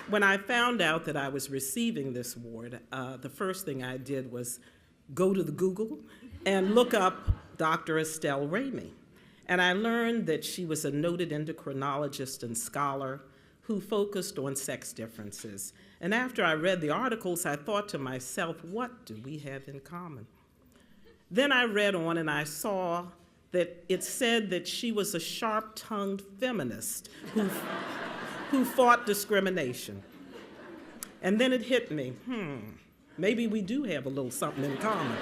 When I found out that I was receiving this award, the first thing I did was go to the Google and look up Dr. Estelle Ramey. And I learned that she was a noted endocrinologist and scholar who focused on sex differences. And after I read the articles, I thought to myself, what do we have in common? Then I read on and I saw that it said that she was a sharp-tongued feminist who fought discrimination. And then it hit me, maybe we do have a little something in common.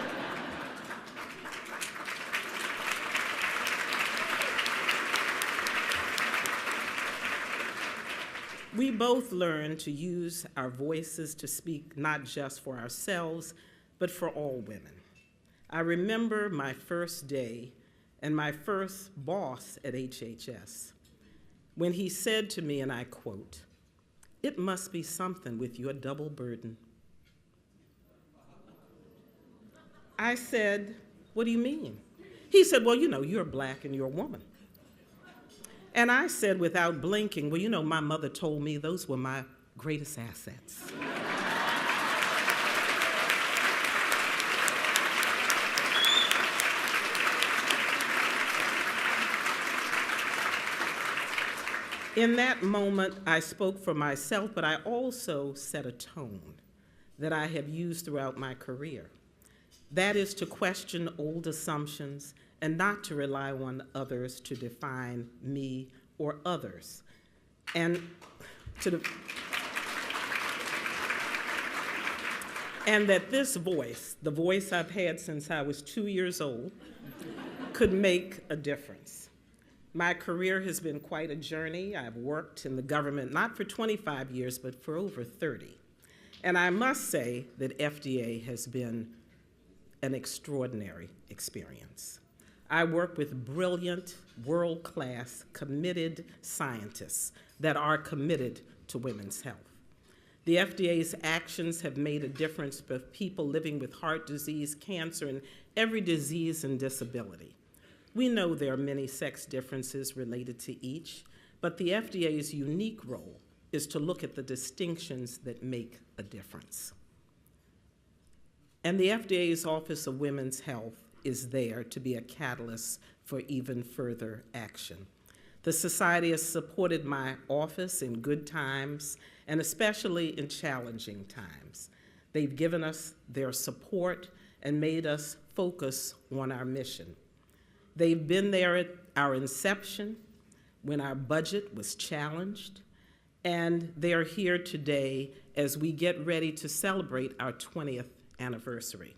We both learned to use our voices to speak not just for ourselves, but for all women. I remember my first day and my first boss at HHS when he said to me, and I quote, "It must be something with your double burden." I said, "What do you mean?" He said, "Well, you know, you're black and you're a woman." And I said without blinking, "Well, you know, my mother told me those were my greatest assets." In that moment, I spoke for myself, but I also set a tone that I have used throughout my career. That is to question old assumptions and not to rely on others to define me or others. And that this voice, the voice I've had since I was 2 years old, could make a difference. My career has been quite a journey. I've worked in the government not for 25 years, but for over 30. And I must say that FDA has been an extraordinary experience. I work with brilliant, world-class, committed scientists that are committed to women's health. The FDA's actions have made a difference for people living with heart disease, cancer, and every disease and disability. We know there are many sex differences related to each, but the FDA's unique role is to look at the distinctions that make a difference. And the FDA's Office of Women's Health is there to be a catalyst for even further action. The Society has supported my office in good times and especially in challenging times. They've given us their support and made us focus on our mission. They've been there at our inception when our budget was challenged, and they're here today as we get ready to celebrate our 20th anniversary.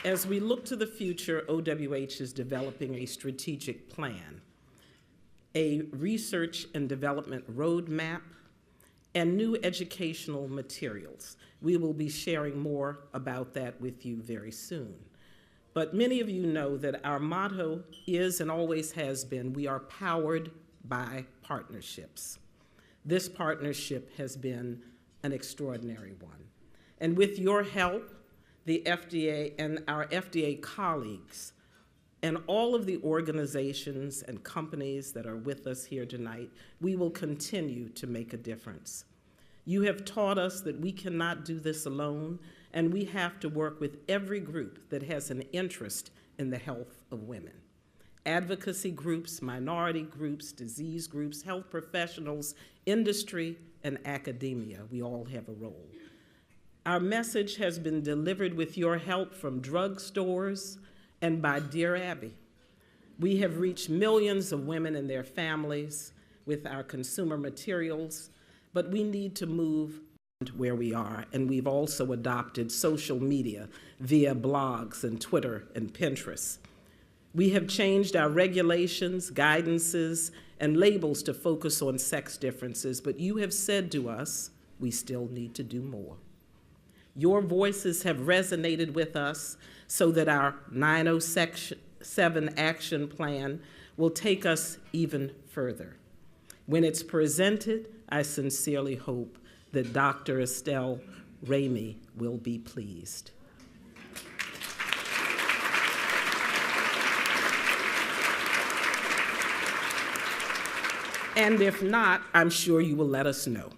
As we look to the future, OWH is developing a strategic plan, a research and development roadmap, and new educational materials. We will be sharing more about that with you very soon. But many of you know that our motto is and always has been, we are powered by partnerships. This partnership has been an extraordinary one. And with your help, the FDA and our FDA colleagues and all of the organizations and companies that are with us here tonight, we will continue to make a difference. You have taught us that we cannot do this alone, and we have to work with every group that has an interest in the health of women. Advocacy groups, minority groups, disease groups, health professionals, industry, and academia, we all have a role. Our message has been delivered with your help from drugstores and by Dear Abby. We have reached millions of women and their families with our consumer materials, but we need to move where we are, and we've also adopted social media via blogs and Twitter and Pinterest. We have changed our regulations, guidances, and labels to focus on sex differences, but you have said to us, we still need to do more. Your voices have resonated with us so that our 907 action plan will take us even further. When it's presented, I sincerely hope that Dr. Estelle Ramey will be pleased. And if not, I'm sure you will let us know.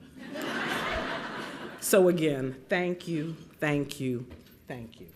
So again, thank you, thank you, thank you.